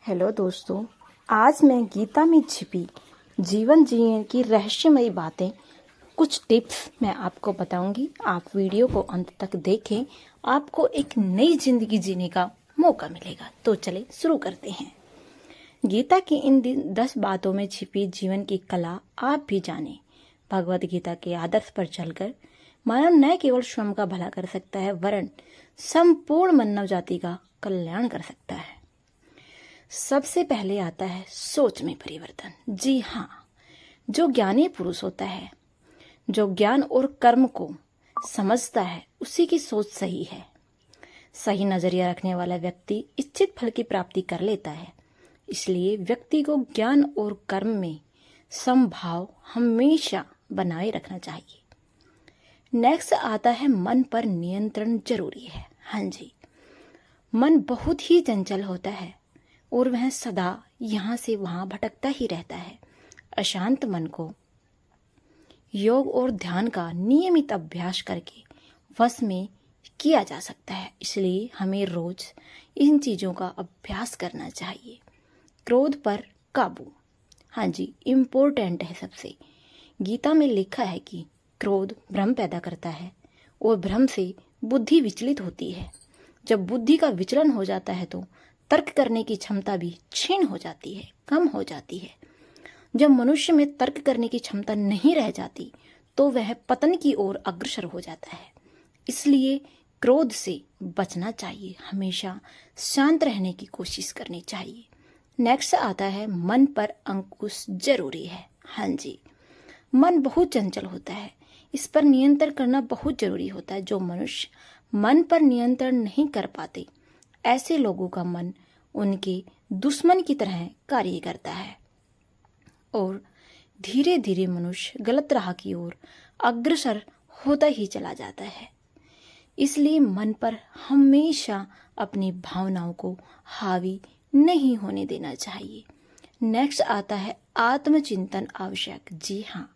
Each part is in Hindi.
हेलो दोस्तों, आज मैं गीता में छिपी जीवन जीने की रहस्यमयी बातें, कुछ टिप्स मैं आपको बताऊंगी। आप वीडियो को अंत तक देखें, आपको एक नई जिंदगी जीने का मौका मिलेगा। तो चले शुरू करते हैं। गीता की इन 10 बातों में छिपी जीवन की कला आप भी जानें। भगवद गीता के आदर्श पर चलकर मानव न केवल स्वयं का भला कर सकता है, वरन संपूर्ण मानव जाति का कल्याण कर सकता है। सबसे पहले आता है सोच में परिवर्तन। जी हाँ, जो ज्ञानी पुरुष होता है, जो ज्ञान और कर्म को समझता है, उसी की सोच सही है। सही नजरिया रखने वाला व्यक्ति इच्छित फल की प्राप्ति कर लेता है। इसलिए व्यक्ति को ज्ञान और कर्म में समभाव हमेशा बनाए रखना चाहिए। नेक्स्ट आता है मन पर नियंत्रण जरूरी है। हाँ जी, मन बहुत ही चंचल होता है और वह सदा यहाँ से वहाँ भटकता ही रहता है। अशांत मन को योग और ध्यान का नियमित अभ्यास करके वश में किया जा सकता है। इसलिए हमें रोज इन चीजों का अभ्यास करना चाहिए। क्रोध पर काबू, हाँ जी, इम्पोर्टेंट है सबसे। गीता में लिखा है कि क्रोध भ्रम पैदा करता है और भ्रम से बुद्धि विचलित होती है। जब बुद्धि का विचलन हो जाता है तो तर्क करने की क्षमता भी क्षीण हो जाती है, कम हो जाती है। जब मनुष्य में तर्क करने की क्षमता नहीं रह जाती तो वह पतन की ओर अग्रसर हो जाता है। इसलिए क्रोध से बचना चाहिए, हमेशा शांत रहने की कोशिश करनी चाहिए। नेक्स्ट आता है मन पर अंकुश जरूरी है। हाँ जी, मन बहुत चंचल होता है, इस पर नियंत्रण करना बहुत जरूरी होता है। जो मनुष्य मन पर नियंत्रण नहीं कर पाते, ऐसे लोगों का मन उनके दुश्मन की तरह कार्य करता है और धीरे धीरे मनुष्य गलत राह की ओर अग्रसर होता ही चला जाता है। इसलिए मन पर हमेशा अपनी भावनाओं को हावी नहीं होने देना चाहिए। नेक्स्ट आता है आत्मचिंतन आवश्यक। जी हाँ,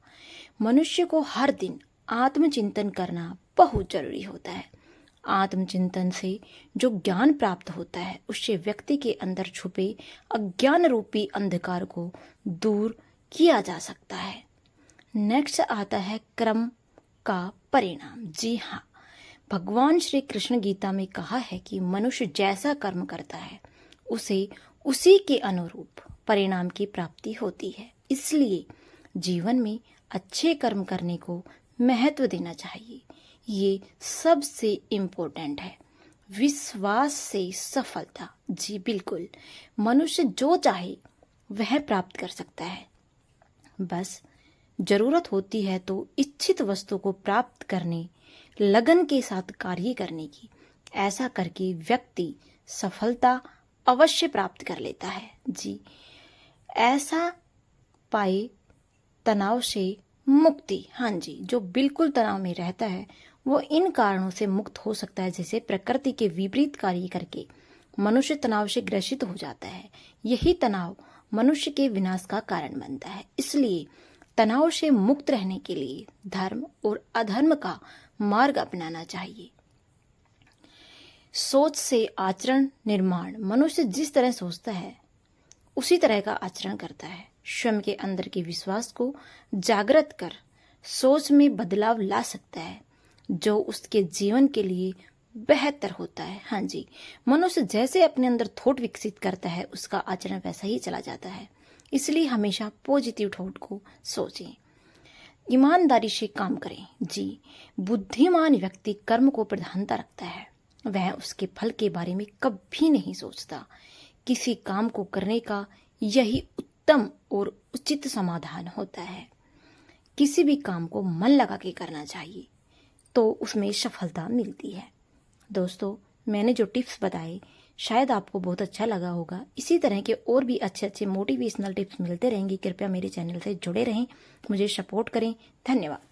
मनुष्य को हर दिन आत्मचिंतन करना बहुत जरूरी होता है। आत्मचिंतन से जो ज्ञान प्राप्त होता है, उससे व्यक्ति के अंदर छुपे अज्ञान रूपी अंधकार को दूर किया जा सकता है। नेक्स्ट आता है कर्म का परिणाम। जी हाँ, भगवान श्री कृष्ण गीता में कहा है कि मनुष्य जैसा कर्म करता है उसे उसी के अनुरूप परिणाम की प्राप्ति होती है। इसलिए जीवन में अच्छे कर्म करने को महत्व देना चाहिए। ये सबसे इम्पोर्टेंट है। विश्वास से सफलता, जी बिल्कुल, मनुष्य जो चाहे वह प्राप्त कर सकता है। बस जरूरत होती है तो इच्छित वस्तु को प्राप्त करने लगन के साथ कार्य करने की। ऐसा करके व्यक्ति सफलता अवश्य प्राप्त कर लेता है। जी, ऐसा पाए तनाव से मुक्ति। हाँ जी, जो बिल्कुल तनाव में रहता है वो इन कारणों से मुक्त हो सकता है, जैसे प्रकृति के विपरीत कार्य करके मनुष्य तनाव से ग्रसित हो जाता है। यही तनाव मनुष्य के विनाश का कारण बनता है। इसलिए तनाव से मुक्त रहने के लिए धर्म और अधर्म का मार्ग अपनाना चाहिए। सोच से आचरण निर्माण, मनुष्य जिस तरह सोचता है उसी तरह का आचरण करता है। स्वयं के अंदर के विश्वास को जागृत कर सोच में बदलाव ला सकता है, जो उसके जीवन के लिए बेहतर होता है। हाँ जी, मनुष्य जैसे अपने अंदर थॉट विकसित करता है उसका आचरण वैसा ही चला जाता है। इसलिए हमेशा पॉजिटिव थॉट को सोचें, ईमानदारी से काम करें। जी, बुद्धिमान व्यक्ति कर्म को प्रधानता रखता है, वह उसके फल के बारे में कभी नहीं सोचता। किसी काम को करने का यही उत्तम और उचित समाधान होता है। किसी भी काम को मन लगा के करना चाहिए तो उसमें सफलता मिलती है। दोस्तों, मैंने जो टिप्स बताए शायद आपको बहुत अच्छा लगा होगा। इसी तरह के और भी अच्छे अच्छे मोटिवेशनल टिप्स मिलते रहेंगे। कृपया मेरे चैनल से जुड़े रहें, मुझे सपोर्ट करें। धन्यवाद।